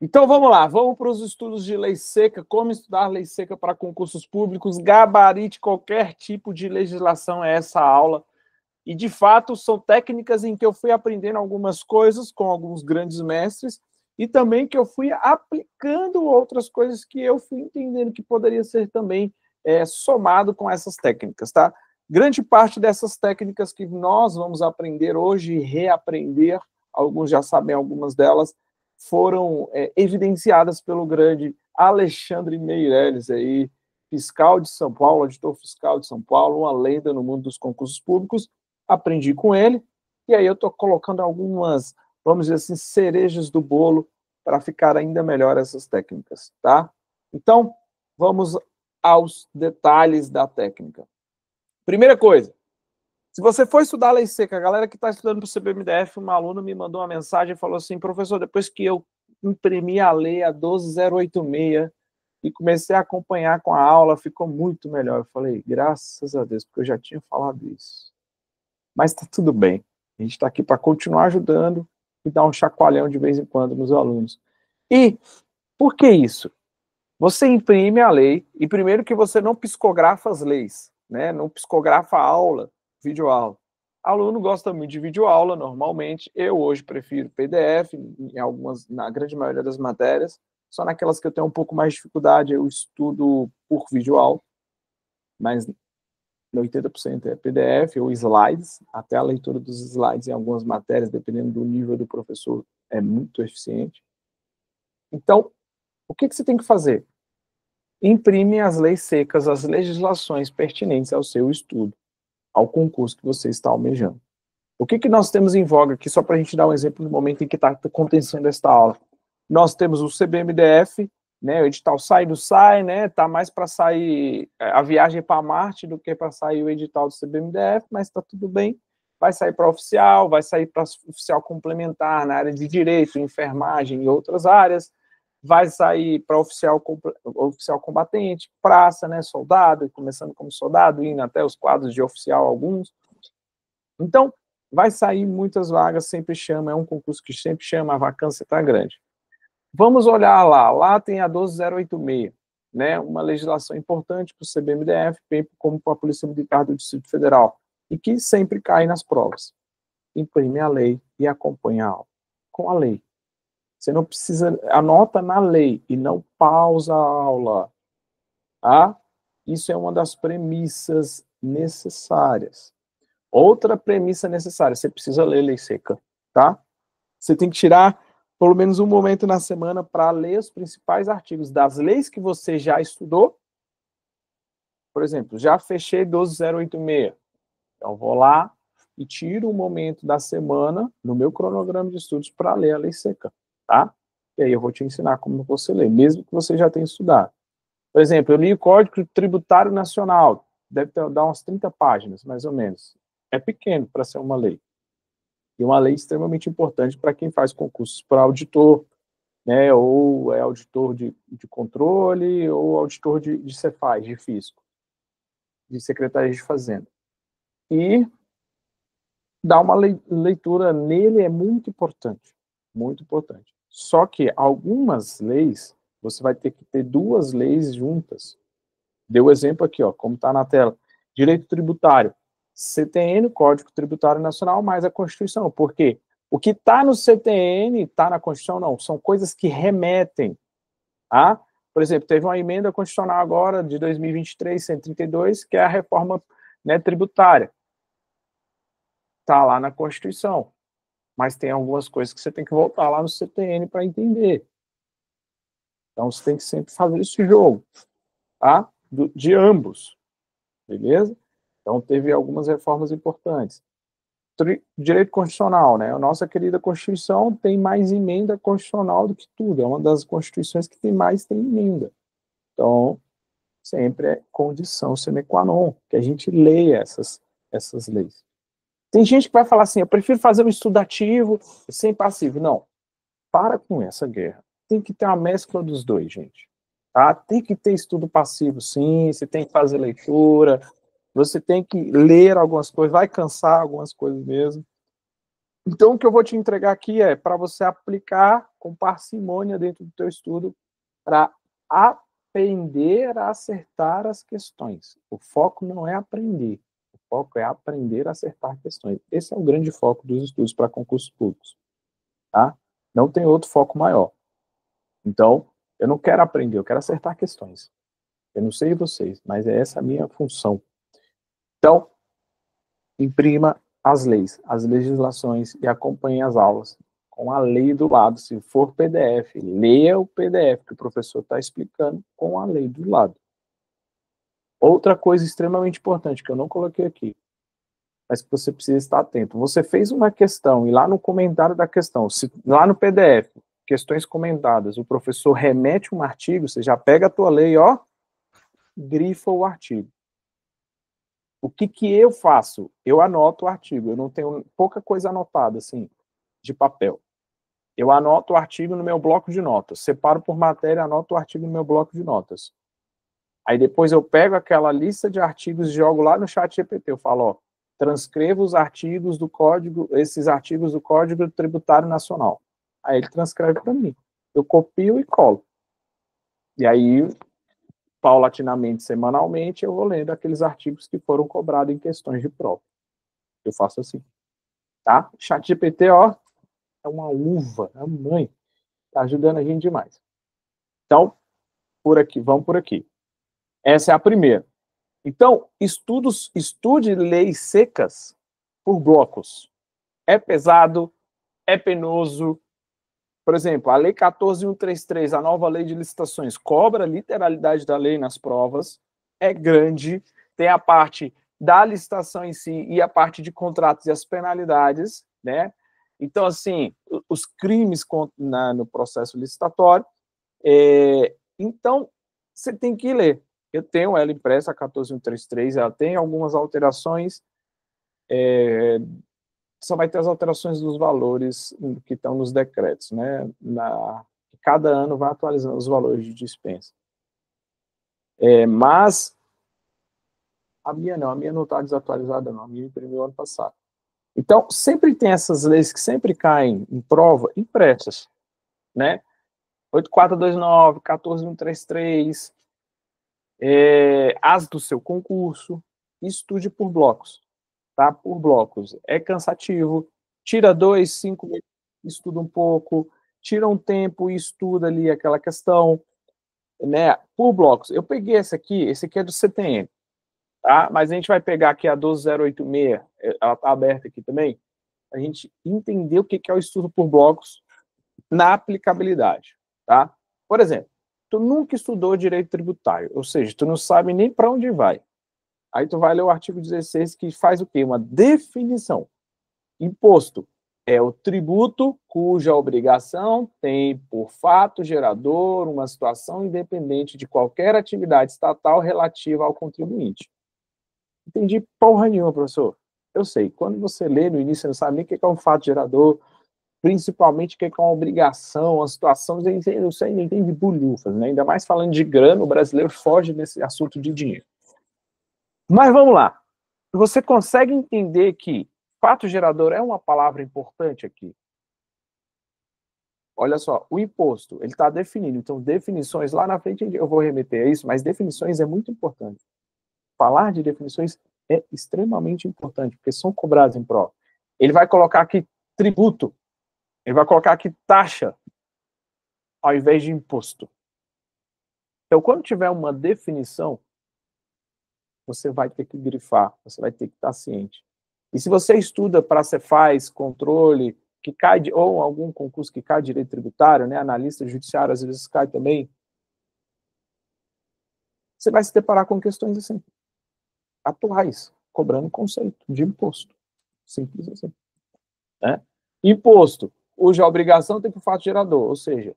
Então vamos lá, vamos para os estudos de lei seca, como estudar lei seca para concursos públicos, gabarite qualquer tipo de legislação é essa aula. E de fato são técnicas em que eu fui aprendendo algumas coisas com alguns grandes mestres e também que eu fui aplicando outras coisas que eu fui entendendo que poderia ser também somado com essas técnicas, tá? Grande parte dessas técnicas que nós vamos aprender hoje e reaprender, alguns já sabem algumas delas, foram evidenciadas pelo grande Alexandre Meirelles, aí, fiscal de São Paulo, auditor fiscal de São Paulo, uma lenda no mundo dos concursos públicos. Aprendi com ele, e aí eu estou colocando algumas, vamos dizer assim, cerejas do bolo para ficar ainda melhor essas técnicas, tá? Então, vamos aos detalhes da técnica. Primeira coisa, se você for estudar a lei seca, a galera que está estudando para o CBMDF, uma aluna me mandou uma mensagem e falou assim, professor, depois que eu imprimi a lei, a 12086, e comecei a acompanhar com a aula, ficou muito melhor. Eu falei, graças a Deus, porque eu já tinha falado isso. Mas está tudo bem. A gente está aqui para continuar ajudando e dar um chacoalhão de vez em quando nos alunos. E por que isso? Você imprime a lei, e primeiro que você não psicografa as leis, né? Não psicografa a aula, videoaula. Aluno gosta muito de videoaula, normalmente. Eu hoje prefiro PDF, na grande maioria das matérias. Só naquelas que eu tenho um pouco mais de dificuldade, eu estudo por videoaula. Mas 80% é PDF ou slides, até a leitura dos slides em algumas matérias, dependendo do nível do professor, é muito eficiente. Então, o que você tem que fazer? Imprime as leis secas, as legislações pertinentes ao seu estudo, ao concurso que você está almejando. O que nós temos em voga aqui, só para a gente dar um exemplo no momento em que está acontecendo esta aula? Nós temos o CBMDF, né, o edital sai, não sai, né, tá mais para sair a viagem para Marte do que para sair o edital do CBMDF, mas está tudo bem, vai sair para oficial, vai sair para oficial complementar na área de direito, enfermagem e outras áreas, vai sair para oficial combatente, praça, né, soldado, começando como soldado, indo até os quadros de oficial alguns. Então, vai sair muitas vagas, sempre chama, é um concurso que sempre chama, a vacância está grande. Vamos olhar lá tem a 12086, né, uma legislação importante para o CBMDF, como para a Polícia Militar do Distrito Federal, e que sempre cai nas provas. Imprime a lei e acompanha a aula. Com a lei. Você não precisa, anota na lei e não pausa a aula. Tá? Isso é uma das premissas necessárias. Outra premissa necessária, você precisa ler lei seca, tá? Você tem que tirar pelo menos um momento na semana para ler os principais artigos das leis que você já estudou. Por exemplo, já fechei 12086. Então, vou lá e tiro um momento da semana no meu cronograma de estudos para ler a lei seca, tá? E aí eu vou te ensinar como você lê, mesmo que você já tenha estudado. Por exemplo, eu li o Código Tributário Nacional, deve dar umas 30 páginas, mais ou menos. É pequeno para ser uma lei. E uma lei extremamente importante para quem faz concursos para auditor, né, ou é auditor de controle, ou auditor de Cefaz, de fisco, de Secretaria de Fazenda. E dar uma leitura nele é muito importante, muito importante. Só que algumas leis, você vai ter que ter duas leis juntas. Deu o exemplo aqui, ó, como está na tela. Direito tributário, CTN, Código Tributário Nacional, mais a Constituição. Por quê? O que está no CTN, está na Constituição, não. São coisas que remetem. Tá? Por exemplo, teve uma emenda constitucional agora, de 2023, 132, que é a reforma, né, tributária. Está lá na Constituição. Mas tem algumas coisas que você tem que voltar lá no CTN para entender. Então, você tem que sempre fazer esse jogo. Tá? De ambos. Beleza? Então, teve algumas reformas importantes. Direito constitucional, né? A nossa querida Constituição tem mais emenda constitucional do que tudo. É uma das constituições que tem emenda. Então, sempre é condição sine qua non que a gente leia essas leis. Tem gente que vai falar assim, eu prefiro fazer um estudo ativo sem passivo. Não. Para com essa guerra. Tem que ter uma mescla dos dois, gente. Tá? Tem que ter estudo passivo, sim. Você tem que fazer leitura. Você tem que ler algumas coisas. Vai cansar algumas coisas mesmo. Então, o que eu vou te entregar aqui é para você aplicar com parcimônia dentro do teu estudo para aprender a acertar as questões. O foco não é aprender, o foco é aprender a acertar questões. Esse é o grande foco dos estudos para concursos públicos, tá? Não tem outro foco maior. Então, eu não quero aprender, eu quero acertar questões. Eu não sei vocês, mas é essa a minha função. Então, imprima as leis, as legislações e acompanhe as aulas com a lei do lado. Se for PDF, leia o PDF que o professor está explicando com a lei do lado. Outra coisa extremamente importante que eu não coloquei aqui, mas que você precisa estar atento. Você fez uma questão e lá no comentário da questão, lá no PDF, questões comentadas, o professor remete um artigo, você já pega a tua lei, ó, grifa o artigo. O que eu faço? Eu anoto o artigo, eu não tenho pouca coisa anotada, assim, de papel. Eu anoto o artigo no meu bloco de notas, separo por matéria, anoto o artigo no meu bloco de notas. Aí depois eu pego aquela lista de artigos e jogo lá no ChatGPT, eu falo, ó, transcreva os artigos do código, esses artigos do Código Tributário Nacional. Aí ele transcreve para mim. Eu copio e colo. E aí, paulatinamente, semanalmente, eu vou lendo aqueles artigos que foram cobrados em questões de prova. Eu faço assim, tá? ChatGPT, ó, é uma uva, é uma mãe. Tá ajudando a gente demais. Então, por aqui, vamos por aqui. Essa é a primeira. Então, estude leis secas por blocos. É pesado, é penoso. Por exemplo, a Lei 14.133, a nova lei de licitações, cobra a literalidade da lei nas provas, é grande, tem a parte da licitação em si e a parte de contratos e as penalidades, né? Então, assim, os crimes no processo licitatório. Então, você tem que ler. Eu tenho ela impressa, a 14.133, ela tem algumas alterações, só vai ter as alterações dos valores que estão nos decretos, né? Cada ano vai atualizando os valores de dispensa. Mas a minha não está desatualizada, não. A minha imprimiu ano passado. Então, sempre tem essas leis que sempre caem em prova impressas, né? 8429, 14.133, as do seu concurso, estude por blocos, tá? Por blocos. É cansativo, tira 2, 5 minutos, estuda um pouco, tira um tempo e estuda ali aquela questão, né? Por blocos. Eu peguei esse aqui é do CTN, tá? Mas a gente vai pegar aqui a 12086, ela tá aberta aqui também, a gente entender o que é o estudo por blocos na aplicabilidade, tá? Por exemplo, tu nunca estudou direito tributário, ou seja, tu não sabe nem para onde vai. Aí tu vai ler o artigo 16 que faz o quê? Uma definição. Imposto é o tributo cuja obrigação tem por fato gerador uma situação independente de qualquer atividade estatal relativa ao contribuinte. Entendi porra nenhuma, professor. Eu sei, quando você lê no início, você não sabe nem o que é um fato gerador, principalmente o que é uma obrigação, uma situação, você ainda entende bulhufas, né? Ainda mais falando de grana, o brasileiro foge desse assunto de dinheiro. Mas vamos lá. Você consegue entender que fato gerador é uma palavra importante aqui? Olha só, o imposto, ele está definido. Então, definições, lá na frente eu vou remeter a isso, mas definições é muito importante. Falar de definições é extremamente importante, porque são cobradas em prova. Ele vai colocar aqui tributo, ele vai colocar aqui taxa, ao invés de imposto. Então, quando tiver uma definição, você vai ter que grifar, você vai ter que estar ciente. E se você estuda para Cefaz, controle, que cai ou algum concurso que cai direito tributário, né, analista judiciário, às vezes cai também, você vai se deparar com questões assim, atuais, cobrando conceito de imposto. Simples assim. Né? Imposto, cuja obrigação tem por fato gerador, ou seja,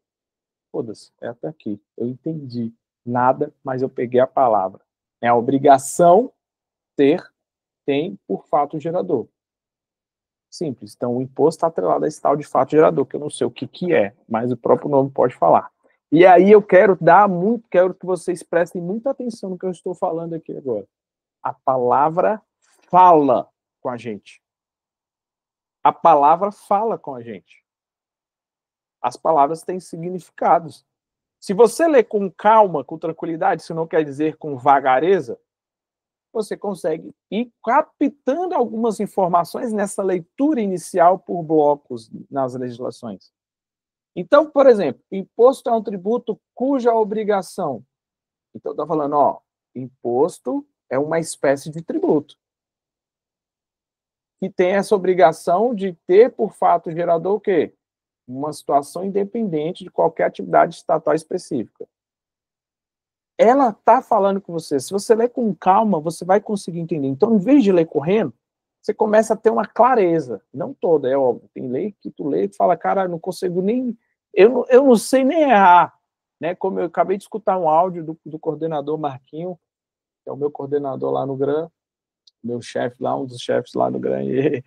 foda-se, é até aqui, eu entendi nada, mas eu peguei a palavra. É a obrigação tem por fato gerador. Simples. Então, o imposto está atrelado a esse tal de fato gerador, que eu não sei o que é, mas o próprio nome pode falar. E aí eu quero que vocês prestem muita atenção no que eu estou falando aqui agora. A palavra fala com a gente. A palavra fala com a gente. As palavras têm significados. Se você lê com calma, com tranquilidade, isso não quer dizer com vagareza, você consegue ir captando algumas informações nessa leitura inicial por blocos nas legislações. Então, por exemplo, imposto é um tributo cuja obrigação. Então, está falando, ó, imposto é uma espécie de tributo que tem essa obrigação de ter por fato gerador o quê? Uma situação independente de qualquer atividade estatal específica. Ela está falando com você. Se você ler com calma, você vai conseguir entender. Então, em vez de ler correndo, você começa a ter uma clareza. Não toda, é óbvio. Tem lei que tu lê e fala, cara, não consigo nem... Eu não sei nem errar. Né? Como eu acabei de escutar um áudio do coordenador Marquinho, que é o meu coordenador lá no GRAM, meu chefe lá, um dos chefes lá no GRAM, e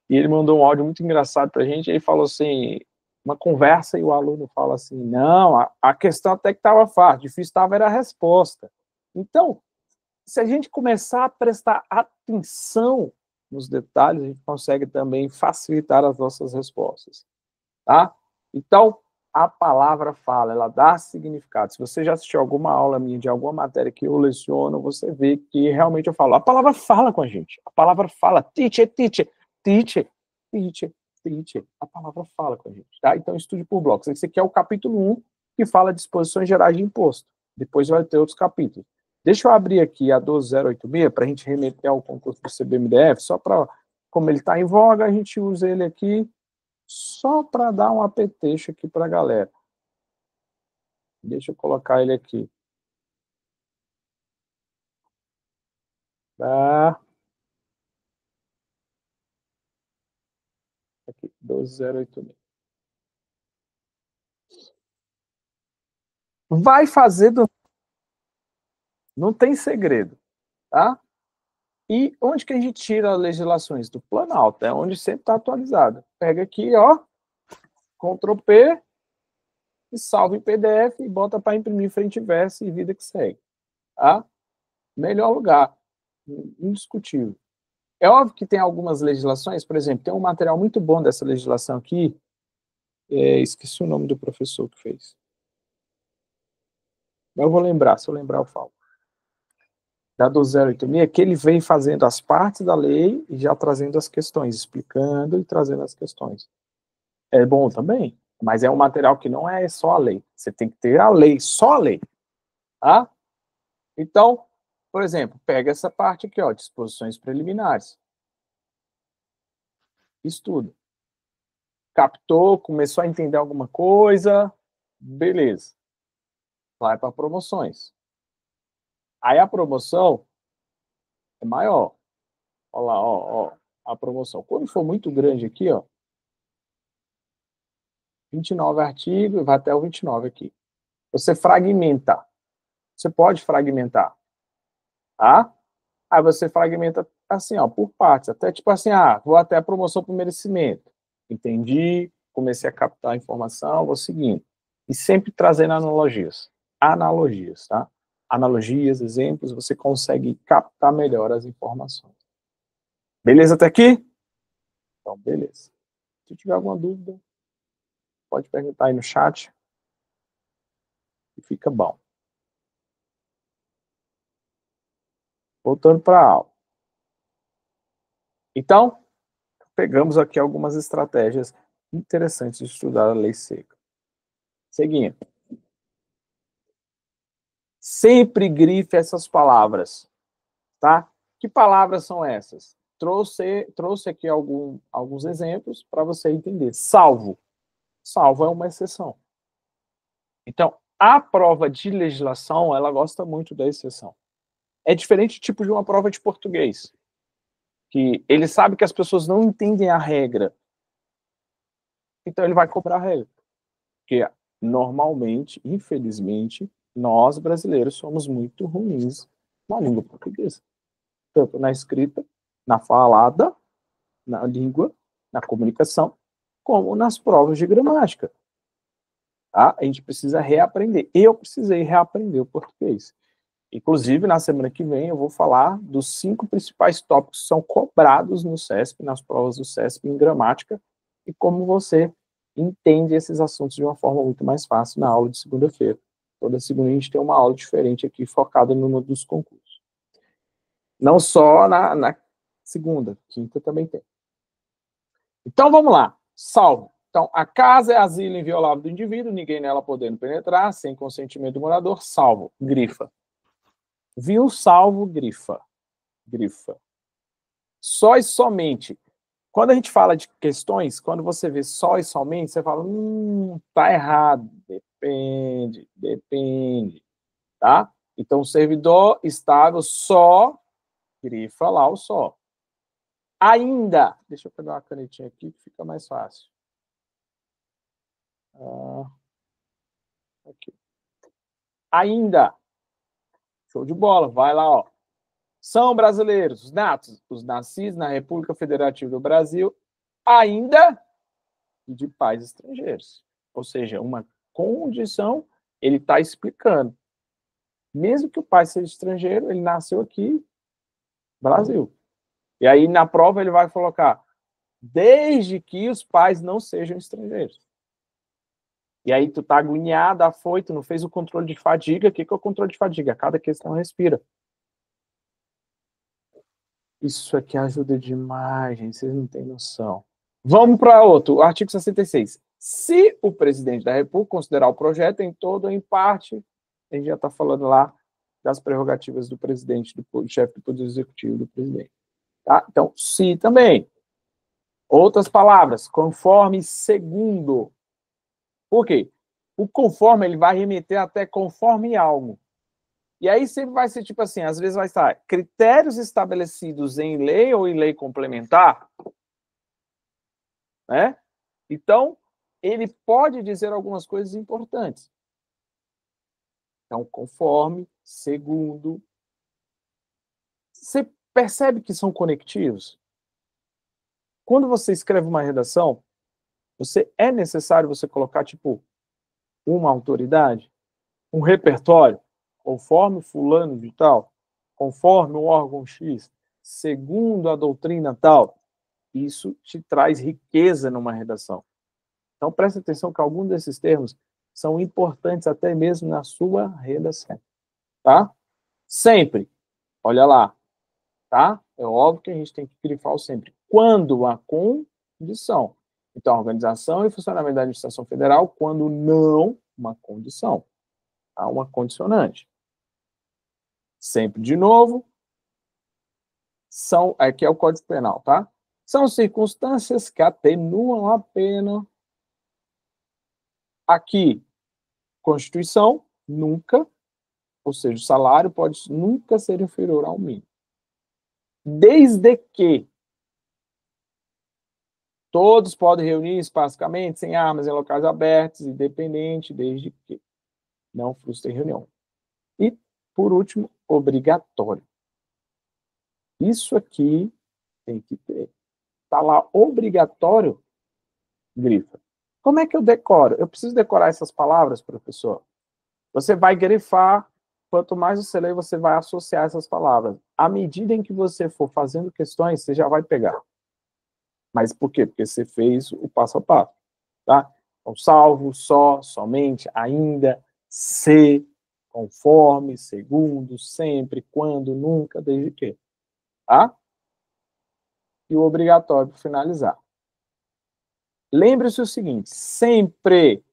ele mandou um áudio muito engraçado para a gente, ele falou assim, uma conversa, e o aluno fala assim, não, a questão até que estava fácil, difícil estava era a resposta. Então, se a gente começar a prestar atenção nos detalhes, a gente consegue também facilitar as nossas respostas, tá? Então, a palavra fala, ela dá significado. Se você já assistiu alguma aula minha de alguma matéria que eu leciono, você vê que realmente eu falo, a palavra fala com a gente, a palavra fala, teacher, teacher, teacher, teacher, teacher, a palavra fala com a gente, tá? Então, estude por blocos. Esse aqui é o capítulo 1, que fala de disposições gerais de imposto. Depois vai ter outros capítulos. Deixa eu abrir aqui a 12086 para a gente remeter ao concurso do CBMDF, só para, como ele está em voga, a gente usa ele aqui só para dar um apeteixo aqui para a galera. Deixa eu colocar ele aqui. Tá. Aqui, 12086. Vai fazer do... Não tem segredo, tá? E onde que a gente tira as legislações? Do Planalto, é onde sempre está atualizado. Pega aqui, ó, Ctrl P, e salva em PDF e bota para imprimir frente e verso e vida que segue. Tá? Melhor lugar, indiscutível. É óbvio que tem algumas legislações, por exemplo, tem um material muito bom dessa legislação aqui, esqueci o nome do professor que fez. Eu vou lembrar, se eu lembrar eu falo. Da 12086, que ele vem fazendo as partes da lei e já trazendo as questões, explicando e trazendo as questões. É bom também, mas é um material que não é só a lei. Você tem que ter a lei, só a lei. Tá? Então, por exemplo, pega essa parte aqui, ó, disposições preliminares. Estuda. Captou, começou a entender alguma coisa, beleza. Vai para promoções. Aí a promoção é maior. Olha lá, ó, a promoção. Quando for muito grande aqui, ó, 29 artigos, vai até o 29 aqui. Você fragmenta. Você pode fragmentar. Tá? Aí você fragmenta assim, ó, por partes. Até tipo assim, vou até a promoção por merecimento. Entendi, comecei a captar a informação, vou seguindo. E sempre trazendo analogias. Analogias, tá? Analogias, exemplos, você consegue captar melhor as informações. Beleza até aqui? Então, beleza. Se tiver alguma dúvida, pode perguntar aí no chat. E fica bom. Voltando para a aula. Então, pegamos aqui algumas estratégias interessantes de estudar a lei seca. Seguindo. Sempre grife essas palavras, tá? Que palavras são essas? Trouxe aqui alguns exemplos para você entender. Salvo. Salvo é uma exceção. Então, a prova de legislação, ela gosta muito da exceção. É diferente tipo de uma prova de português, que ele sabe que as pessoas não entendem a regra. Então, ele vai cobrar a regra. Porque, normalmente, infelizmente, nós, brasileiros, somos muito ruins na língua portuguesa. Tanto na escrita, na falada, na língua, na comunicação, como nas provas de gramática. Tá? A gente precisa reaprender. Eu precisei reaprender o português. Inclusive, na semana que vem, eu vou falar dos 5 principais tópicos que são cobrados no CESP, nas provas do CESP em gramática, e como você entende esses assuntos de uma forma muito mais fácil na aula de segunda-feira. Toda segunda a gente tem uma aula diferente aqui, focada no dos concursos. Não só na segunda, quinta também tem. Então, vamos lá. Salvo. Então, a casa é asilo inviolável do indivíduo, ninguém nela podendo penetrar, sem consentimento do morador, salvo. Grifa. Viu, salvo, grifa. Grifa. Só e somente. Quando a gente fala de questões, quando você vê só e somente, você fala, tá errado. Depende, depende. Tá? Então, servidor estável só, grifa lá o só. Ainda. Deixa eu pegar uma canetinha aqui que fica mais fácil. Aqui. Ainda. Show de bola. Vai lá, ó. São brasileiros, os natos, os nascidos na República Federativa do Brasil, ainda de pais estrangeiros. Ou seja, uma condição, ele está explicando. Mesmo que o pai seja estrangeiro, ele nasceu aqui, Brasil. E aí, na prova, ele vai colocar, desde que os pais não sejam estrangeiros. E aí, tu tá agoniado, afoito, não fez o controle de fadiga. O que é o controle de fadiga? Cada questão respira. Isso aqui ajuda demais, gente. Vocês não têm noção. Vamos para outro. Artigo 66. Se o presidente da República considerar o projeto em todo ou em parte, a gente já está falando lá das prerrogativas do presidente, do chefe do Poder Executivo, do presidente. Tá? Então, se também. Outras palavras, conforme segundo. Por quê? O conforme, ele vai remeter até conforme algo. E aí sempre vai ser tipo assim, às vezes vai estar critérios estabelecidos em lei ou em lei complementar, né? Então, ele pode dizer algumas coisas importantes. Então, conforme, segundo. Você percebe que são conectivos? Quando você escreve uma redação, é necessário você colocar, tipo, uma autoridade, um repertório, conforme fulano de tal, conforme o órgão X, segundo a doutrina tal. Isso te traz riqueza numa redação. Então, preste atenção que alguns desses termos são importantes até mesmo na sua redação. Tá? Sempre. Olha lá. Tá? É óbvio que a gente tem que grifar o sempre. Quando a condição. Então, organização e funcionamento da administração federal, quando não uma condição. Há uma condicionante. Sempre de novo. Aqui é o Código Penal, tá? São circunstâncias que atenuam a pena. Aqui, Constituição, nunca, ou seja, o salário pode nunca ser inferior ao mínimo. Desde que todos podem reunir espacicamente, sem armas, em locais abertos, independente, desde que não frustrem reunião. E, por último, obrigatório. Isso aqui tem que ter. Está lá, obrigatório, grifa. Como é que eu decoro? Eu preciso decorar essas palavras, professor? Você vai grifar, quanto mais você lê, você vai associar essas palavras. À medida em que você for fazendo questões, você já vai pegar. Mas por quê? Porque você fez o passo a passo. Tá? Então, salvo, só, somente, ainda, se, conforme, segundo, sempre, quando, nunca, desde que. Tá? E o obrigatório para finalizar. Lembre-se o seguinte, sempre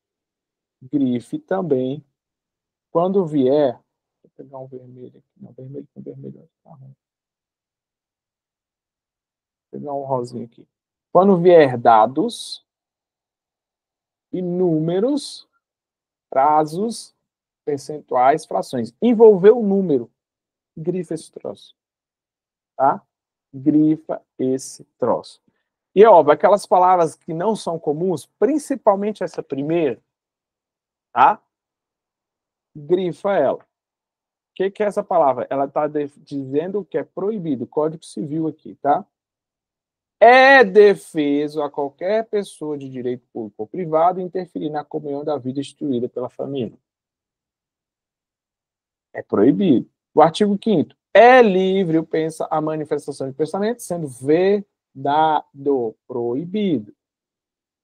grife também, quando vier, vou pegar um vermelho aqui, não, vermelho com vermelho, tá ruim. Vou pegar um rosinho aqui. Quando vier dados e números, prazos, percentuais, frações. Envolveu o número. Grifa esse troço. Tá? Grifa esse troço. E, óbvio, aquelas palavras que não são comuns, principalmente essa primeira, tá? Grifa ela. O que é essa palavra? Ela está dizendo que é proibido. Código Civil aqui, tá? É defeso a qualquer pessoa de direito público ou privado interferir na comunhão da vida instituída pela família. É proibido. O artigo 5º. É livre a manifestação de pensamento, sendo vedado, proibido.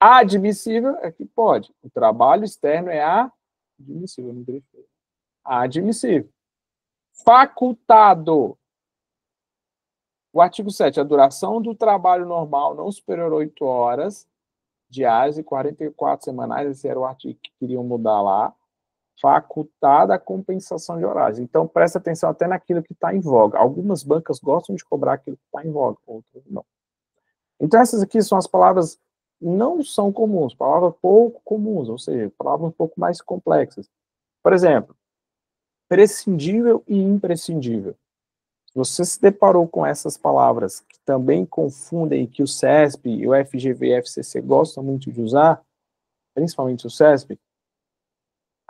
Admissível é que pode. O trabalho externo é admissível. Não grifei. Admissível. Facultado. O artigo 7. A duração do trabalho normal não superior a 8 horas diárias e 44 semanais. Esse era o artigo que queriam mudar lá. Facultada a compensação de horários. Então, presta atenção até naquilo que está em voga. Algumas bancas gostam de cobrar aquilo que está em voga, outras não. Então, essas aqui são as palavras não são comuns, palavras pouco comuns, ou seja, palavras um pouco mais complexas. Por exemplo, prescindível e imprescindível. Se você se deparou com essas palavras que também confundem, que o CESP, o FGV e o FCC gostam muito de usar, principalmente o CESP,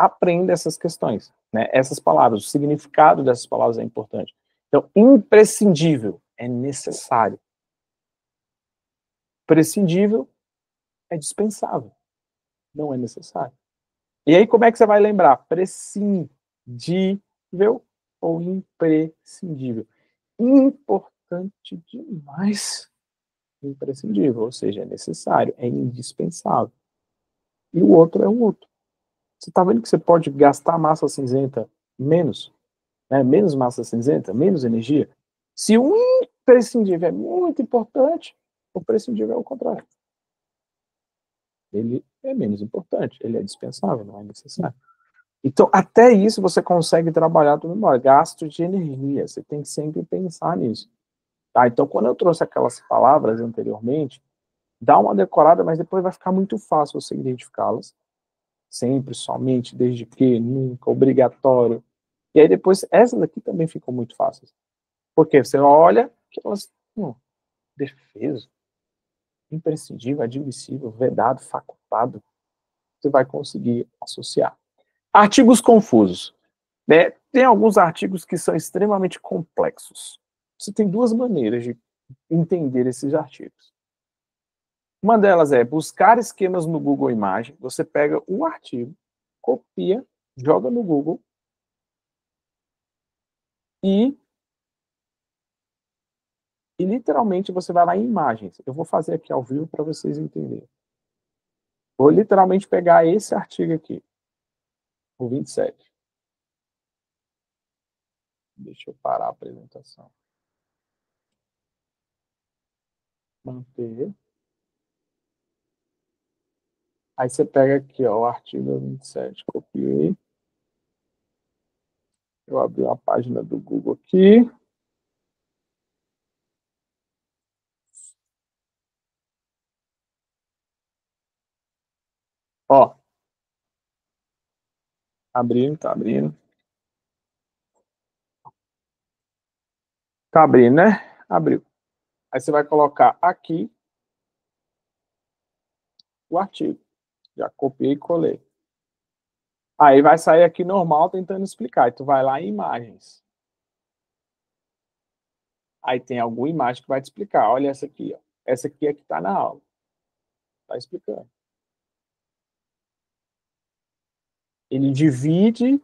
aprenda essas questões, né? Essas palavras, o significado dessas palavras é importante. Então, imprescindível é necessário. Prescindível é dispensável, não é necessário. E aí, como é que você vai lembrar? Prescindível ou imprescindível? Importante demais. Imprescindível, ou seja, é necessário, é indispensável. E o outro é o outro. Você está vendo que você pode gastar massa cinzenta menos, né? Menos massa cinzenta, menos energia? Se o imprescindível é muito importante, o prescindível é o contrário. Ele é menos importante, ele é dispensável, não é necessário. Então, até isso você consegue trabalhar tudo memória. Gasto de energia, você tem que sempre pensar nisso. Tá? Então, quando eu trouxe aquelas palavras anteriormente, dá uma decorada, mas depois vai ficar muito fácil você identificá-las. Sempre, somente, desde que, nunca, obrigatório. E aí depois, essas aqui também ficam muito fáceis. Porque você olha que elas, defesa, imprescindível, admissível, vedado, facultado, você vai conseguir associar. Artigos confusos. Né? Tem alguns artigos que são extremamente complexos. Você tem duas maneiras de entender esses artigos. Uma delas é buscar esquemas no Google Imagem. Você pega o artigo, copia, joga no Google e literalmente você vai lá em imagens. Eu vou fazer aqui ao vivo para vocês entenderem. Vou literalmente pegar esse artigo aqui, o 27. Deixa eu parar a apresentação. Manter. Aí você pega aqui, ó, o artigo 27. Copiei. Eu abri uma página do Google aqui. Ó. Abrindo, tá abrindo. Tá abrindo, né? Abriu. Aí você vai colocar aqui o artigo. Já copiei e colei. Aí vai sair aqui normal tentando explicar. E tu vai lá em imagens. Aí tem alguma imagem que vai te explicar. Olha essa aqui, ó. Essa aqui é que está na aula. Está explicando. Ele divide,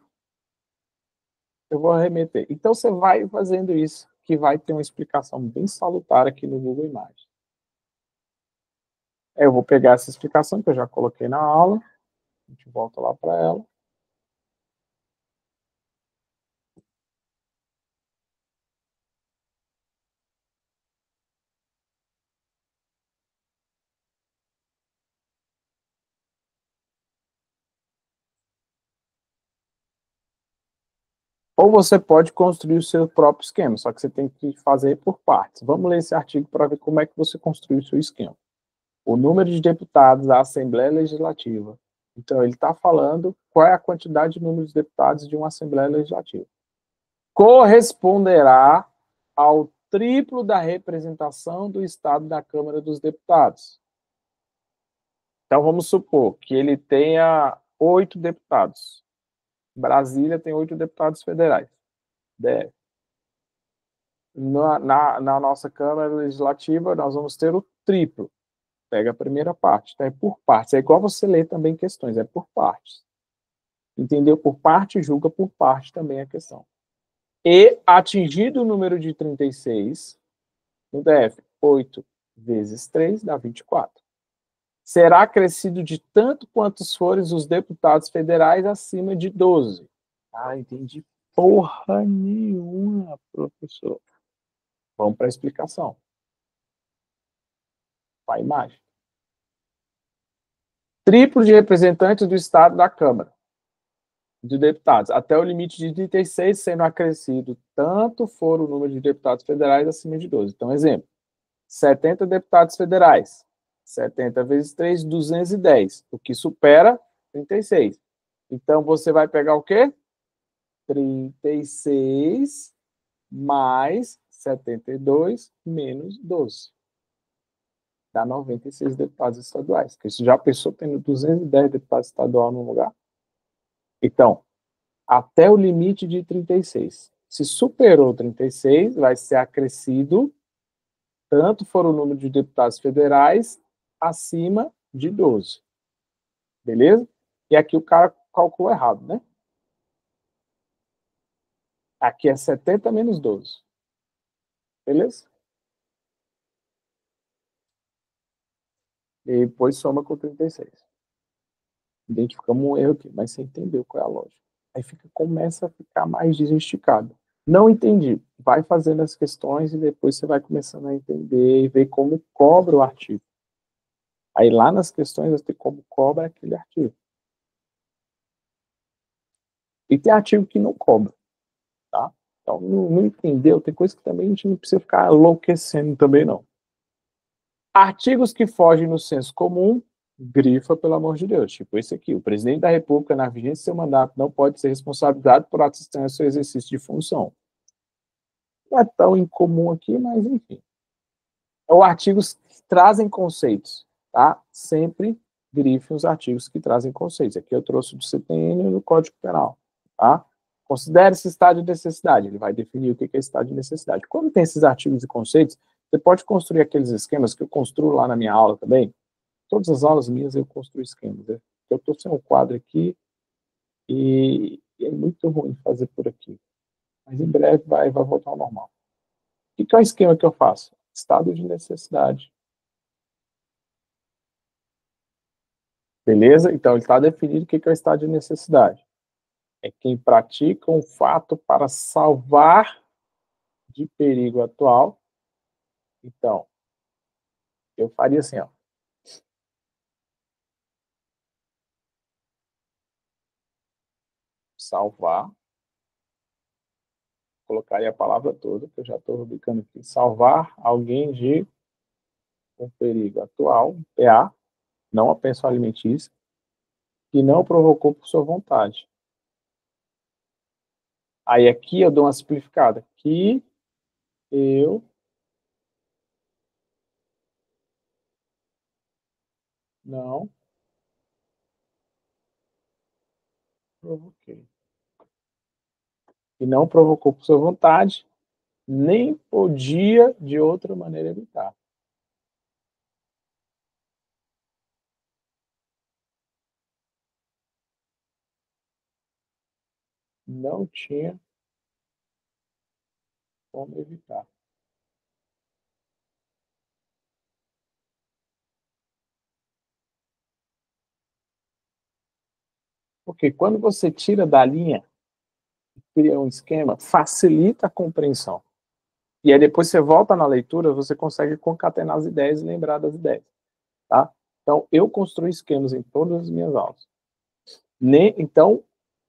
eu vou remeter. Então você vai fazendo isso, que vai ter uma explicação bem salutar aqui no Google Imagens. Eu vou pegar essa explicação que eu já coloquei na aula. A gente volta lá para ela. Ou você pode construir o seu próprio esquema, só que você tem que fazer por partes. Vamos ler esse artigo para ver como é que você construiu o seu esquema. O número de deputados da Assembleia Legislativa. Então, ele está falando qual é a quantidade de número de deputados de uma Assembleia Legislativa. Corresponderá ao triplo da representação do Estado na Câmara dos Deputados. Então, vamos supor que ele tenha 8 deputados. Brasília tem 8 deputados federais. DF. Na nossa Câmara Legislativa, nós vamos ter o triplo. Pega a primeira parte, então é por partes. É igual você ler também questões, é por partes. Entendeu? Por parte, julga por parte também a questão. E, atingido o número de 36, no DF, 8 vezes 3 dá 24. Será acrescido de tanto quantos forem os deputados federais acima de 12. Ah, entendi porra nenhuma, professor. Vamos para a explicação. Para a imagem. Triplo de representantes do Estado da Câmara de Deputados, até o limite de 36, sendo acrescido tanto for o número de deputados federais acima de 12. Então, exemplo, 70 deputados federais. 70 vezes 3, 210, o que supera 36. Então, você vai pegar o quê? 36 mais 72 menos 12. Dá 96 deputados estaduais. Porque isso já pensou tendo 210 deputados estaduais no lugar? Então, até o limite de 36. Se superou 36, vai ser acrescido, tanto for o número de deputados federais, acima de 12. Beleza? E aqui o cara calculou errado, né? Aqui é 70 menos 12. Beleza? E depois soma com 36. Identificamos um erro aqui, mas você entendeu qual é a lógica. Aí começa a ficar mais desesticado. Não entendi. Vai fazendo as questões e depois você vai começando a entender e ver como cobra o artigo. Aí lá nas questões você tem como cobra aquele artigo. E tem artigo que não cobra, tá? Então, não entendeu, tem coisa que também a gente não precisa ficar enlouquecendo também, não. Artigos que fogem no senso comum, grifa, pelo amor de Deus. Tipo esse aqui, o presidente da República, na vigência de seu mandato, não pode ser responsabilizado por atos estranhos ao seu exercício de função. Não é tão incomum aqui, mas enfim. Ou artigos que trazem conceitos, tá? Sempre grife os artigos que trazem conceitos. Aqui eu trouxe do CTN e do Código Penal, tá? Considere-se estado de necessidade. Ele vai definir o que é estado de necessidade. Quando tem esses artigos e conceitos, você pode construir aqueles esquemas que eu construo lá na minha aula também. Todas as aulas minhas eu construo esquemas. Né? Eu estou sem um quadro aqui e é muito ruim fazer por aqui. Mas em breve vai voltar ao normal. O que é o esquema que eu faço? Estado de necessidade. Beleza? Então, ele está definido o que é o estado de necessidade. É quem pratica um fato para salvar de perigo atual. Então, eu faria assim, ó. Salvar. Colocaria a palavra toda, que eu já estou rubricando aqui. Salvar alguém de um perigo atual, PA, não a pensão alimentícia, que não provocou por sua vontade. Aí aqui eu dou uma simplificada. Que eu não provoquei. E não provocou por sua vontade, nem podia de outra maneira evitar. Não tinha como evitar. Porque quando você tira da linha, cria um esquema, facilita a compreensão. E aí depois você volta na leitura, você consegue concatenar as ideias e lembrar das ideias. Tá? Então, eu construo esquemas em todas as minhas aulas. Então,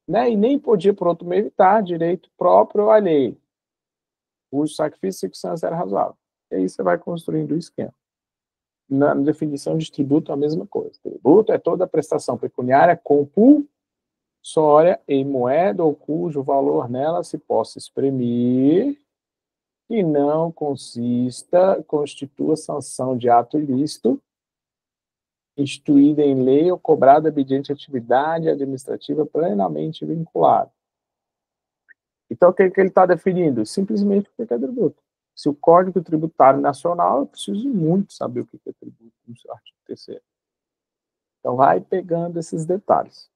né, e nem podia, por outro meio, evitar direito próprio ou alheio. O sacrifício e circunstância era razoável. E aí você vai construindo o esquema. Na definição de tributo, a mesma coisa. Tributo é toda prestação pecuniária compulsória em moeda ou cujo valor nela se possa exprimir e não constitua sanção de ato ilícito instituída em lei ou cobrada mediante atividade administrativa plenamente vinculada. Então, o que ele está definindo? Simplesmente o que é tributo. Se o Código Tributário Nacional, eu preciso muito saber o que é tributo no seu artigo 3º. Então, vai pegando esses detalhes.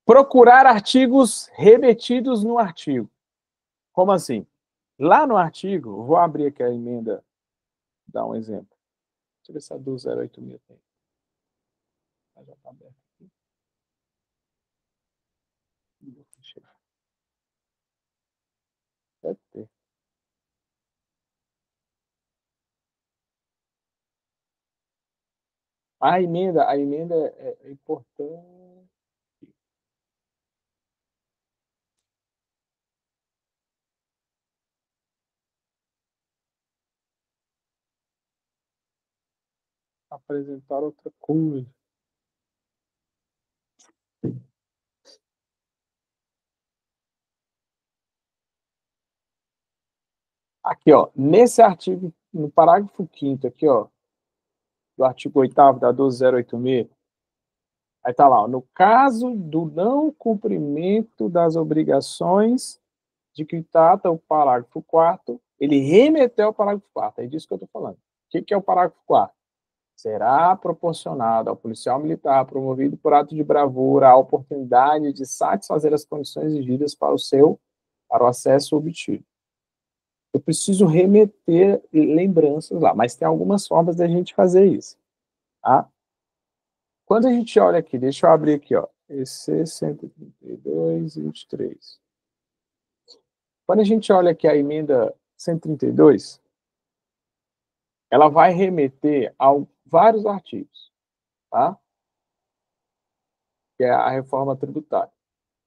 Procurar artigos remetidos no artigo. Como assim? Lá no artigo, vou abrir aqui a emenda, dar um exemplo. Deixa eu ver se a do 086 tem. Já está aberto aqui. Deve ter. A emenda é importante. Apresentar outra coisa. Aqui, ó, nesse artigo, no parágrafo 5º aqui, ó, do artigo 8º da 12086, aí tá lá, ó, no caso do não cumprimento das obrigações de que trata o parágrafo 4º, ele remeteu ao parágrafo 4º, é disso que eu estou falando. O que é o parágrafo 4º? Será proporcionado ao policial militar promovido por ato de bravura a oportunidade de satisfazer as condições exigidas para o acesso obtido. Eu preciso remeter lembranças lá, mas tem algumas formas da gente fazer isso, tá? Quando a gente olha aqui, deixa eu abrir aqui, ó, EC 132, 23. Quando a gente olha aqui a emenda 132, ela vai remeter a vários artigos, tá? Que é a reforma tributária.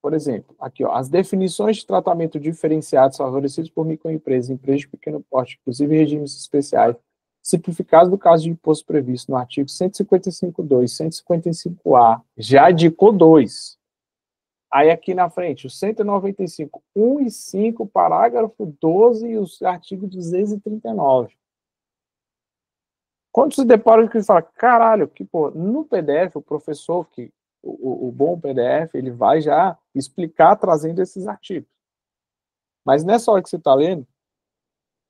Por exemplo, aqui, ó, as definições de tratamento diferenciado favorecidos por microempresas, empresas de pequeno porte, inclusive regimes especiais, simplificados no caso de imposto previsto no artigo 155.2, 155A, já indicou 2. Aí aqui na frente, o 195, 1 e 5, parágrafo 12 e o artigo 239. Quando se depara com isso, fala, caralho, que, pô, no PDF, o professor, o bom PDF, ele vai já explicar trazendo esses artigos. Mas nessa hora que você está lendo,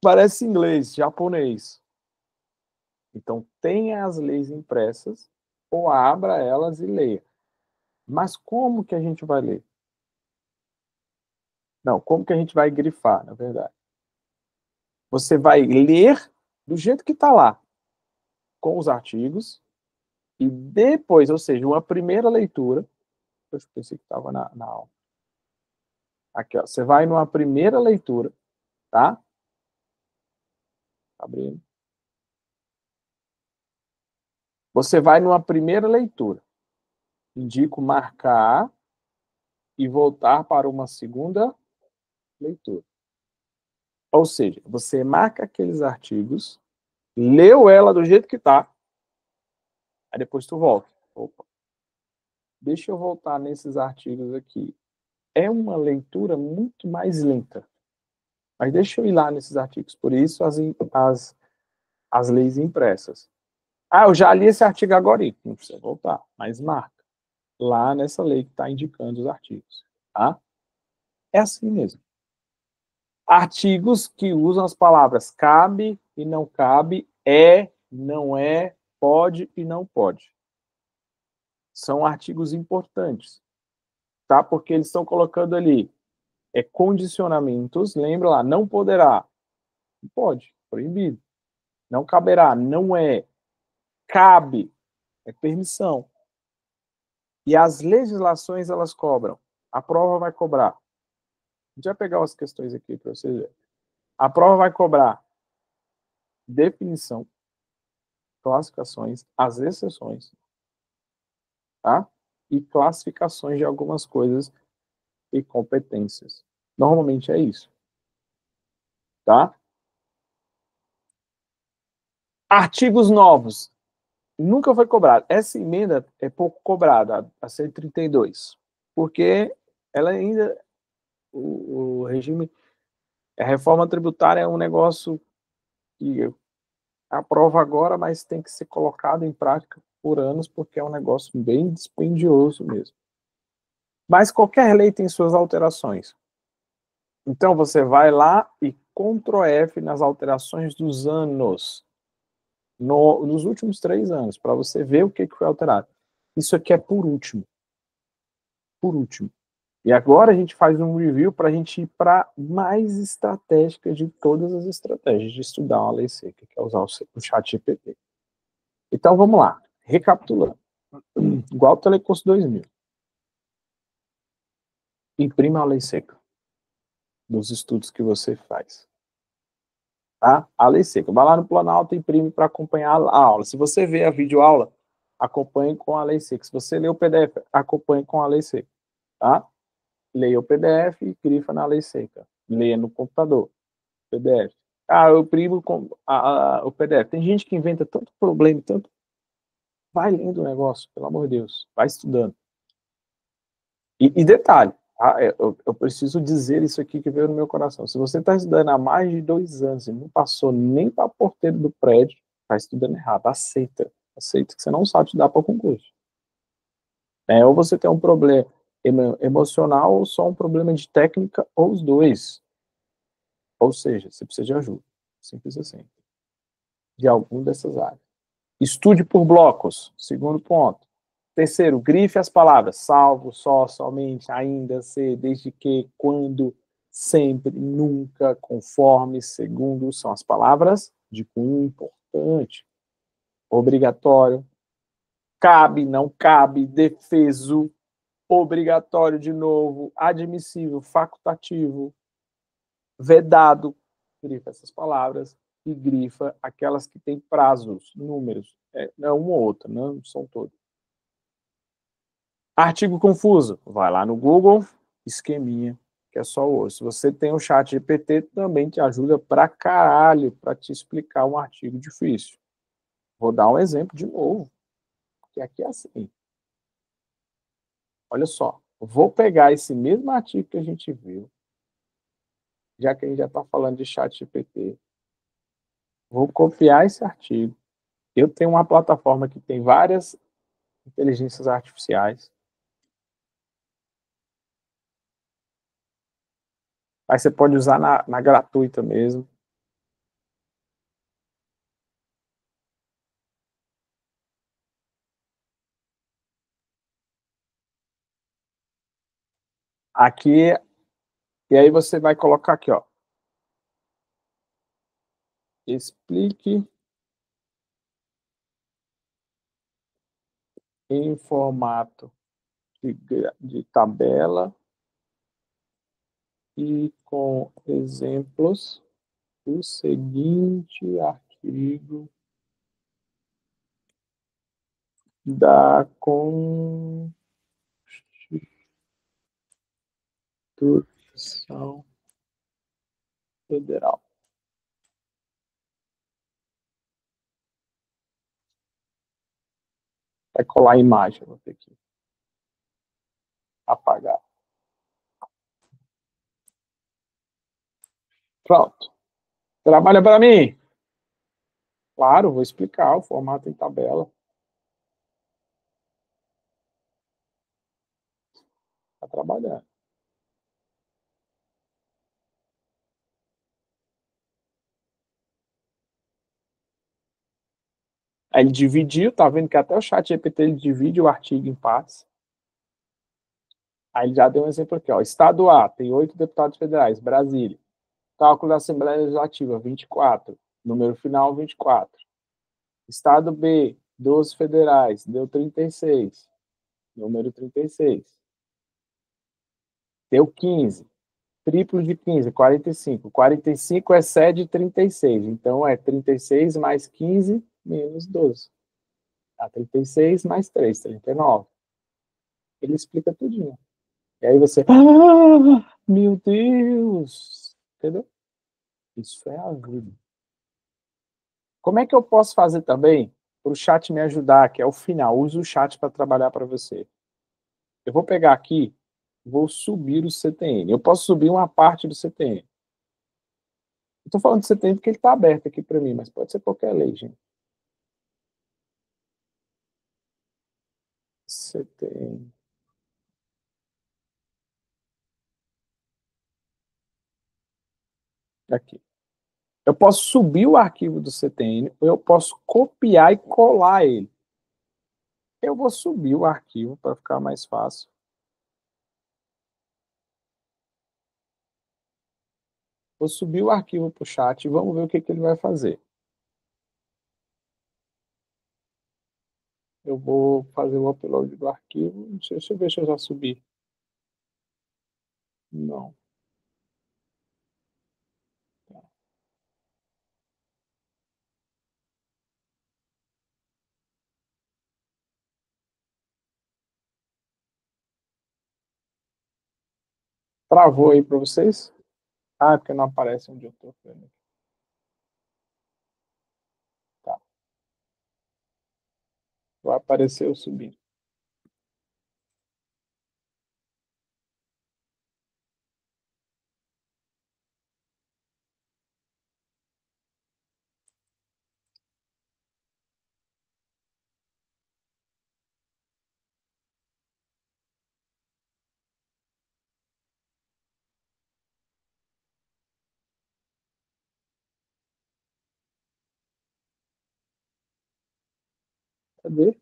parece inglês, japonês. Então, tenha as leis impressas, ou abra elas e leia. Mas como que a gente vai ler? Não, como que a gente vai grifar, na verdade? Você vai ler do jeito que está lá, com os artigos, e depois, ou seja, uma primeira leitura. Eu pensei que estava na aula. Aqui, ó, você vai numa primeira leitura, tá? Abrindo. Você vai numa primeira leitura. Indico marcar e voltar para uma segunda leitura. Ou seja, você marca aqueles artigos, leu ela do jeito que está, aí depois tu volta. Opa, deixa eu voltar nesses artigos aqui. É uma leitura muito mais lenta. Mas deixa eu ir lá nesses artigos. Por isso, as leis impressas. Ah, eu já li esse artigo agora. Não precisa voltar, mas marca lá nessa lei que está indicando os artigos. Tá? É assim mesmo. Artigos que usam as palavras cabe e não cabe, não é, pode e não pode. São artigos importantes, tá? Porque eles estão colocando ali condicionamentos, lembra lá, não poderá, não pode, proibido. Não caberá, não é, cabe, é permissão. E as legislações, elas cobram. A prova vai cobrar. A gente vai pegar umas questões aqui para vocês verem. A prova vai cobrar definição, classificações, as exceções, tá? E classificações de algumas coisas e competências. Normalmente é isso, tá? Artigos novos. Nunca foi cobrado. Essa emenda é pouco cobrada, a 132, porque ela ainda, o regime, a reforma tributária é um negócio que aprova agora, mas tem que ser colocado em prática por anos, porque é um negócio bem dispendioso mesmo. Mas qualquer lei tem suas alterações. Então, você vai lá e Ctrl F nas alterações dos anos, nos últimos 3 anos, para você ver o que foi alterado. Isso aqui é por último. por último. E agora a gente faz um review para a gente ir para mais estratégica de todas as estratégias de estudar uma lei seca, que é usar o chat GPT. Então vamos lá, recapitulando. Igual o Telecurso 2000. Imprima a lei seca dos estudos que você faz. Tá? A lei seca. Vai lá no Planalto e imprime para acompanhar a aula. Se você vê a videoaula, acompanhe com a lei seca. Se você lê o PDF, acompanhe com a lei seca. Tá? Leia o PDF e grifa na lei seca. Leia no computador, PDF. Ah, eu imprimo o PDF. Tem gente que inventa tanto problema, tanto. Vai lendo o negócio, pelo amor de Deus. Vai estudando. E detalhe, eu preciso dizer isso aqui que veio no meu coração. Se você está estudando há mais de 2 anos e não passou nem para a porteira do prédio, está estudando errado. Aceita. Aceita que você não sabe estudar para o concurso. Ou você tem um problema emocional ou só um problema de técnica, ou os dois. Ou seja, você precisa de ajuda. Simples assim. De alguma dessas áreas. Estude por blocos. Segundo ponto. Terceiro, grife as palavras. Salvo, só, somente, ainda, se, desde que, quando, sempre, nunca, conforme, segundo. São as palavras de cunho importante. Obrigatório. Cabe, não cabe, defeso. Obrigatório de novo. Admissível, facultativo. Vedado. Grifa essas palavras e grifa aquelas que têm prazos, números. Não uma ou outra, não são todas. Artigo confuso, vai lá no Google, esqueminha, que é só o osso. Se você tem o chat GPT, também te ajuda pra caralho para te explicar um artigo difícil. Vou dar um exemplo de novo, que aqui é assim. Olha só, vou pegar esse mesmo artigo que a gente viu, já que a gente já está falando de chat GPT, vou copiar esse artigo. Eu tenho uma plataforma que tem várias inteligências artificiais. Aí você pode usar na gratuita mesmo. Aqui, e aí você vai colocar aqui, ó. Explique em formato de tabela e com exemplos o seguinte artigo da Constituição Federal. Vai colar a imagem, vou ter que apagar. Pronto. Trabalha para mim? Claro, vou explicar o formato em tabela. Está trabalhando. Aí ele dividiu, tá vendo que até o chat GPT ele divide o artigo em partes. Aí ele já deu um exemplo aqui, ó. Estado A tem 8 deputados federais, Brasília. Cálculo da Assembleia Legislativa, 24. Número final, 24. Estado B, 12 federais, deu 36. Número 36. Deu 15. Triplo de 15, 45. 45 excede 36. Então, é 36 mais 15 menos 12. Tá, 36 mais 3, 39. Ele explica tudinho. E aí você... meu Deus! Entendeu? Isso é a vida. Como é que eu posso fazer também para o chat me ajudar, que é o final? Use o chat para trabalhar para você. Eu vou pegar aqui, vou subir o CTN. Eu posso subir uma parte do CTN. Estou falando de CTN porque ele está aberto aqui para mim, mas pode ser qualquer lei, gente. CTN. Aqui. Eu posso subir o arquivo do CTN ou eu posso copiar e colar ele. Eu vou subir o arquivo para ficar mais fácil. Vou subir o arquivo para o chat e vamos ver o que ele vai fazer. Eu vou fazer o upload do arquivo. Deixa eu ver se eu já subi. Não. Travou aí para vocês? Ah, é porque não aparece onde eu estou. Tá. Vai aparecer eu subindo. Cadê?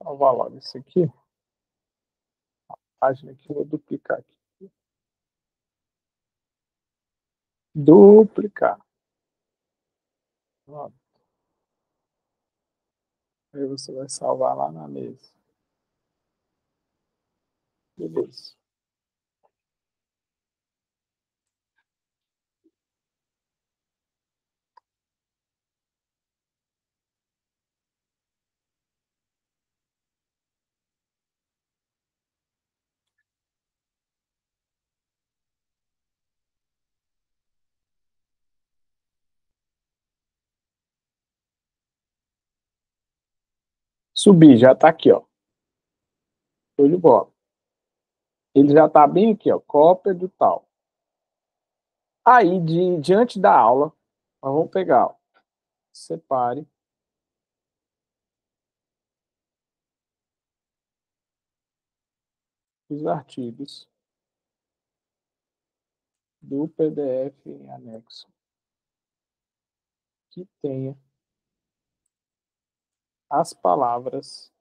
Salvar logo isso aqui. A página aqui, eu vou duplicar aqui. Duplicar. Pronto. Aí você vai salvar lá na mesa. Beleza. Subir, já está aqui, ó. Show de bola. Ele já está bem aqui, ó. Cópia do tal. Aí, diante da aula, nós vamos pegar, ó, separe os artigos do PDF em anexo que tenha as palavras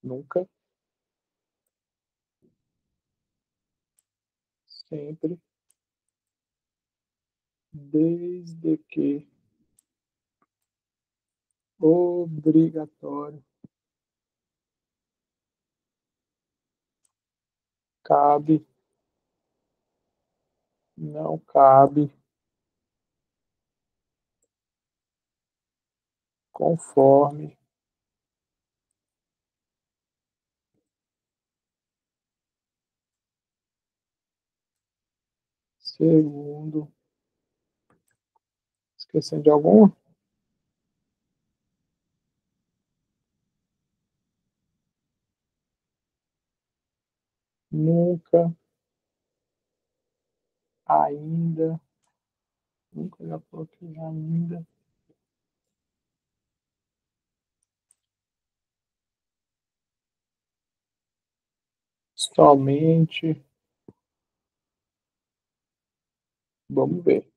nunca, sempre, desde que, obrigatório, cabe, não cabe, conforme, segundo, esquecendo de alguma? Nunca, ainda, nunca já coloquei ainda, somente, vamos ver.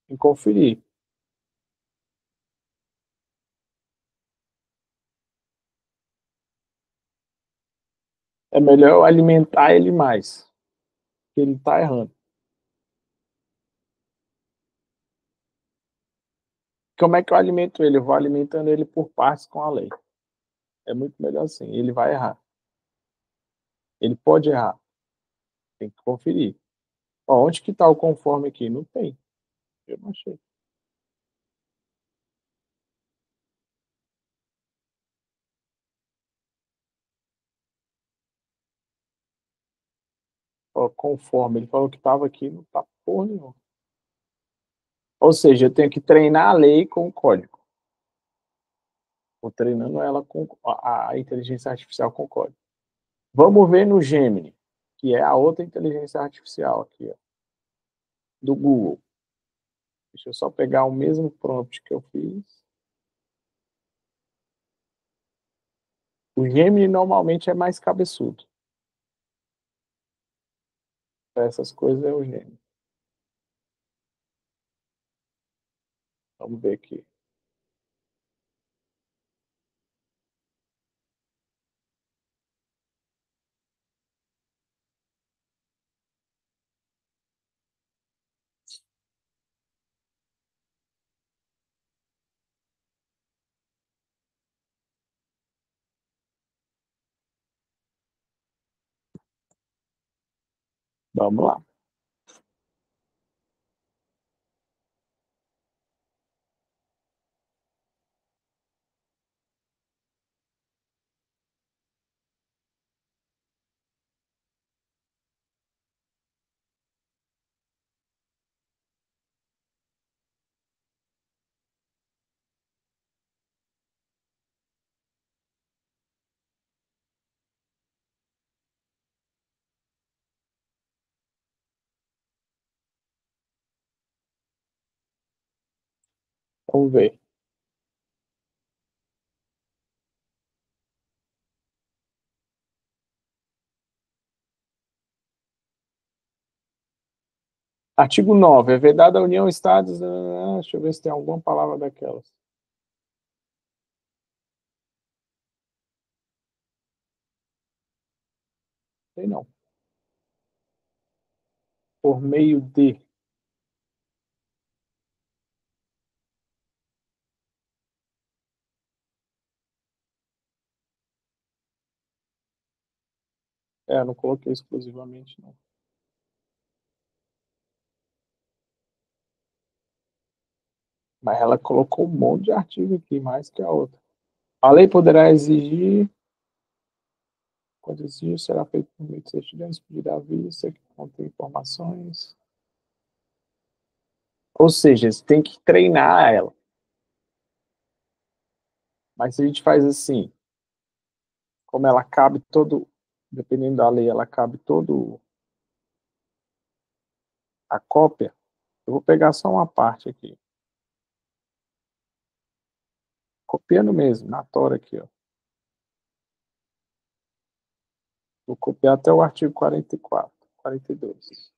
E conferir. É melhor eu alimentar ele mais, porque ele está errando. Como é que eu alimento ele? Eu vou alimentando ele por partes com a lei. É muito melhor assim. Ele vai errar. Ele pode errar. Tem que conferir. Ó, onde que está o conforme aqui? Não tem. Eu não achei. Ó, conforme. Ele falou que estava aqui, não está porra nenhuma. Ou seja, eu tenho que treinar a lei com o código. Estou treinando ela com a inteligência artificial com o código. Vamos ver no Gemini, que é a outra inteligência artificial aqui, ó, do Google. Deixa eu só pegar o mesmo prompt que eu fiz. O Gemini normalmente é mais cabeçudo. Para essas coisas é o Gemini. Vamos ver aqui. Vamos lá. Vamos ver. Artigo 9. É vedada a União, Estados... Deixa eu ver se tem alguma palavra daquelas. Tem não. Por meio de... É, eu não coloquei exclusivamente, não. Mas ela colocou um monte de artigo aqui, mais que a outra. A lei poderá exigir, quando exigir, será feito por meio de certidões, pedir à vista, que contém informações. Ou seja, você tem que treinar ela. Mas se a gente faz assim, como ela cabe todo, dependendo da lei, ela cabe todo a cópia, eu vou pegar só uma parte aqui. Copiando mesmo, na tora aqui, ó. Vou copiar até o artigo 44, 42.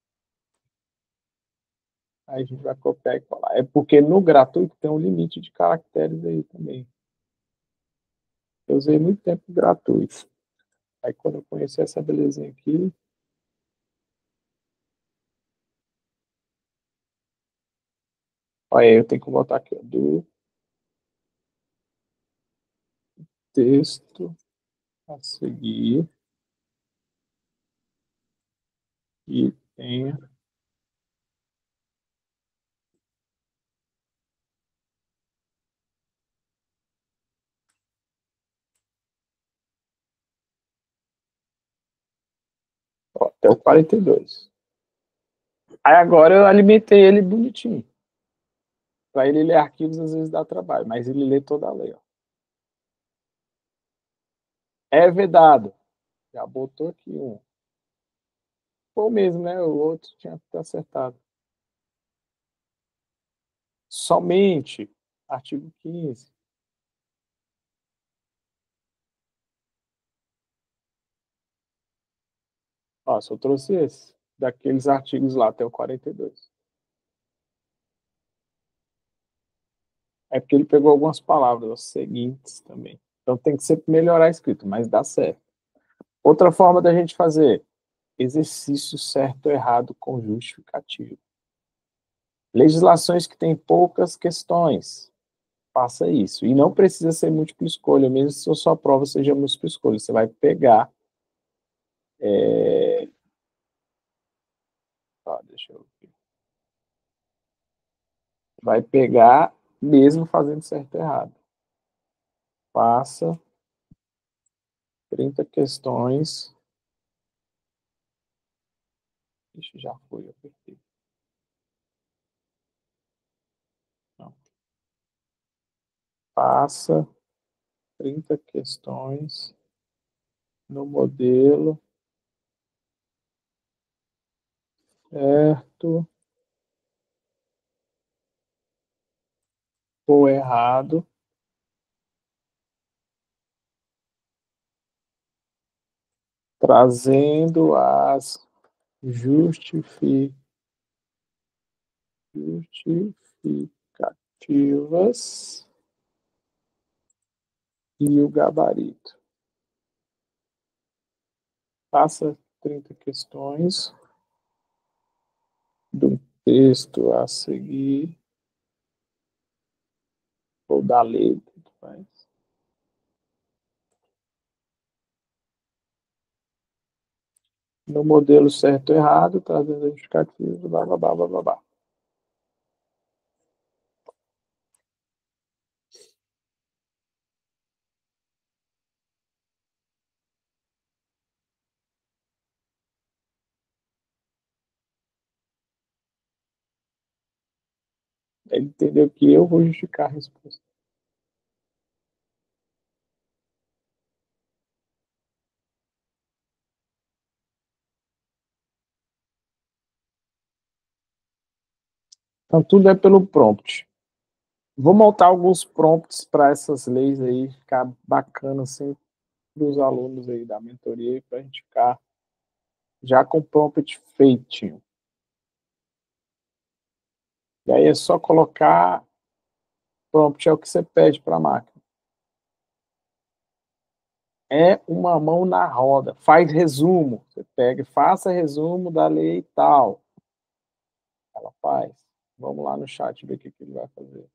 Aí a gente vai copiar e colar. É porque no gratuito tem um limite de caracteres aí também. Eu usei muito tempo gratuito. Aí quando eu conheci essa belezinha aqui, olha, eu tenho que botar aqui, ó, do texto a seguir e tenha, ó, até o 42. Aí agora eu alimentei ele bonitinho. Para ele ler arquivos às vezes dá trabalho, mas ele lê toda a lei. Ó. É vedado. Já botou aqui um. Foi o mesmo, né? O outro tinha que estar acertado. Somente. Artigo 15. Ó, só trouxe esse. Daqueles artigos lá até o 42. É porque ele pegou algumas palavras as seguintes também. Então tem que sempre melhorar a escrita, mas dá certo. Outra forma da gente fazer exercício certo ou errado com justificativo. Legislações que têm poucas questões. faça isso. E não precisa ser múltipla escolha, mesmo se a sua prova seja múltipla escolha. Você vai pegar. Deixa eu ver. Vai pegar mesmo fazendo certo e errado. Faça 30 questões. Ixi, já foi, eu apertei. Não. Faça 30 questões no modelo certo ou errado, trazendo as justificativas e o gabarito. Faça 30 questões do texto a seguir, ou da lei, tudo faz. No modelo certo ou errado, trazendo a justificativa, blá, blá, blá, blá, blá, blá. Ele entendeu que eu vou justificar a resposta. Então, tudo é pelo prompt. Vou montar alguns prompts para essas leis aí, ficar bacana assim, para os alunos aí da mentoria, para a gente ficar já com o prompt feitinho. E aí é só colocar prompt, é o que você pede para a máquina. É uma mão na roda. Faz resumo. Você pega e faça resumo da lei tal. Ela faz. Vamos lá no chat ver o que ele vai fazer.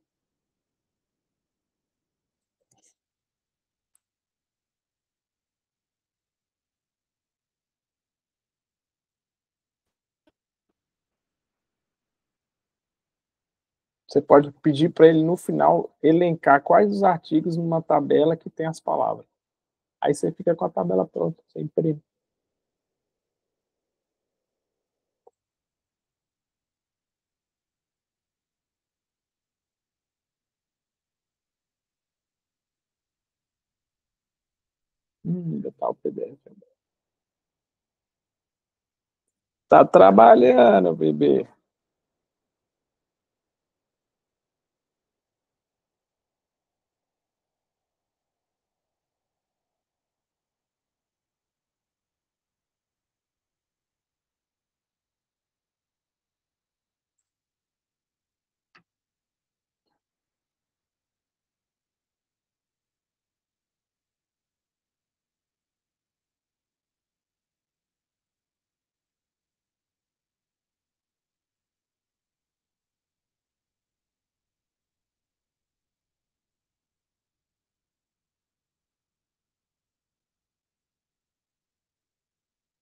Você pode pedir para ele, no final, elencar quais os artigos numa tabela que tem as palavras. Aí você fica com a tabela pronta, você imprime. Ainda tá o PDF. Tá trabalhando, bebê.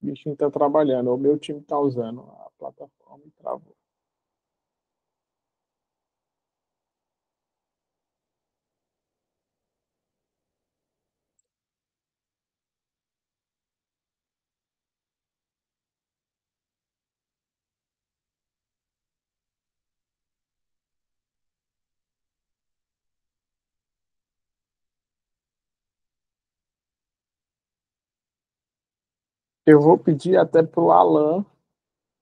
O bichinho tá trabalhando. O meu time tá usando a plataforma e travou. Eu vou pedir até pro Alan,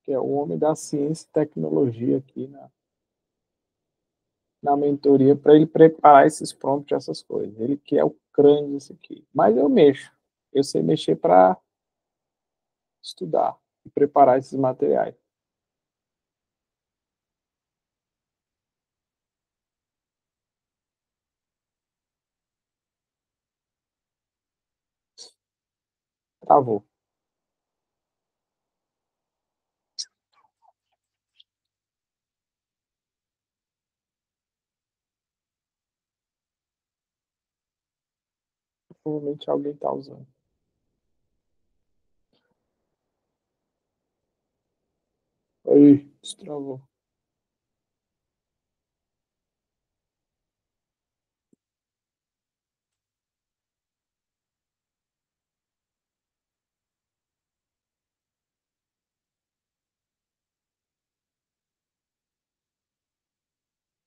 que é o homem da ciência e tecnologia aqui na mentoria, para ele preparar esses prompts, essas coisas. Ele que é o crânio disso aqui. Mas eu mexo. Eu sei mexer para estudar e preparar esses materiais. Travou. Provavelmente alguém está usando. Aí, destravou.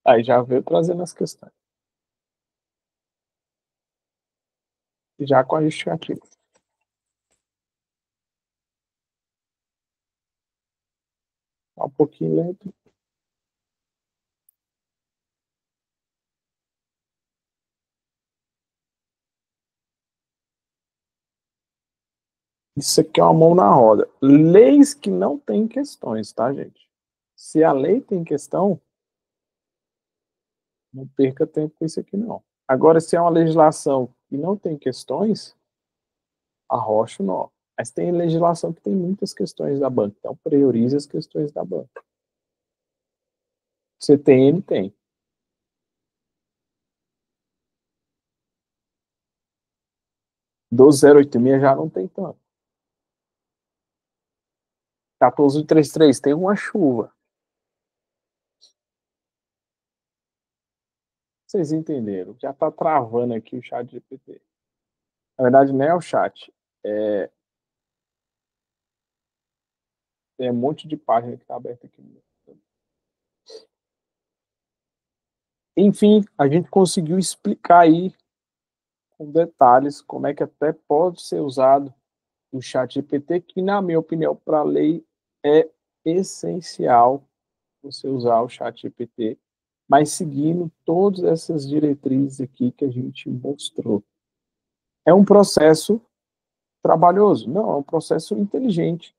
Aí já veio trazendo as questões. Já com a justificativa. Tá um pouquinho lento. Isso aqui é uma mão na roda. Leis que não têm questões, tá, gente? Se a lei tem questão, não perca tempo com isso aqui, não. Agora, se é uma legislação que não tem questões, arrocha o nó. Mas tem legislação que tem muitas questões da banca, então priorize as questões da banca. Você tem, ele tem. Do 086 já não tem tanto. 1433 tem uma chuva. Vocês entenderam? Já está travando aqui o chat GPT. Na verdade, não é o chat. Tem um monte de página que está aberta aqui. Enfim, a gente conseguiu explicar aí com detalhes como é que até pode ser usado o chat GPT, que, na minha opinião, para a lei é essencial você usar o chat GPT, mas seguindo todas essas diretrizes aqui que a gente mostrou. É um processo trabalhoso? Não, é um processo inteligente,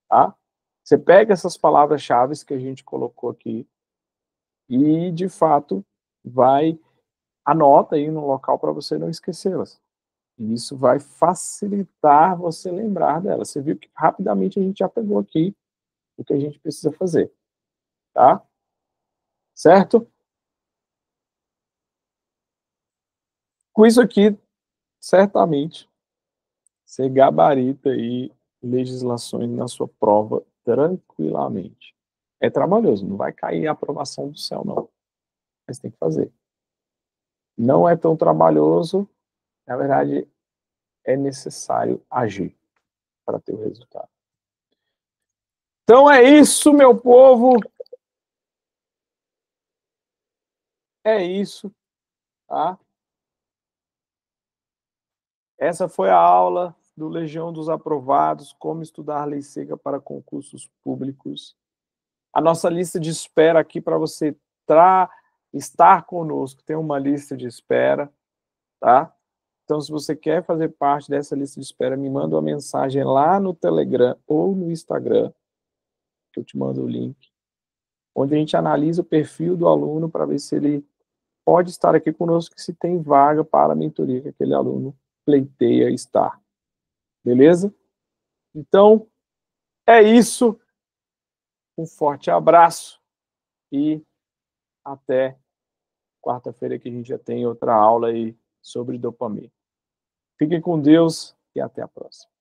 tá? Você pega essas palavras-chave que a gente colocou aqui e, de fato, anota aí no local para você não esquecê-las. E isso vai facilitar você lembrar delas. Você viu que rapidamente a gente já pegou aqui o que a gente precisa fazer, tá? Certo? Com isso aqui, certamente, você gabarita aí legislações na sua prova tranquilamente. É trabalhoso, não vai cair a aprovação do céu, não. Mas tem que fazer. Não é tão trabalhoso, na verdade, é necessário agir para ter o resultado. Então é isso, meu povo. É isso, tá? Essa foi a aula do Legião dos Aprovados, como estudar lei seca para concursos públicos. A nossa lista de espera aqui para você estar conosco, tem uma lista de espera, tá? Então, se você quer fazer parte dessa lista de espera, me manda uma mensagem lá no Telegram ou no Instagram, que eu te mando o link, onde a gente analisa o perfil do aluno para ver se ele pode estar aqui conosco, se tem vaga para a mentoria que aquele aluno pleiteia estar. Beleza? Então, é isso. Um forte abraço e até quarta-feira que a gente já tem outra aula aí sobre dopamina. Fiquem com Deus e até a próxima.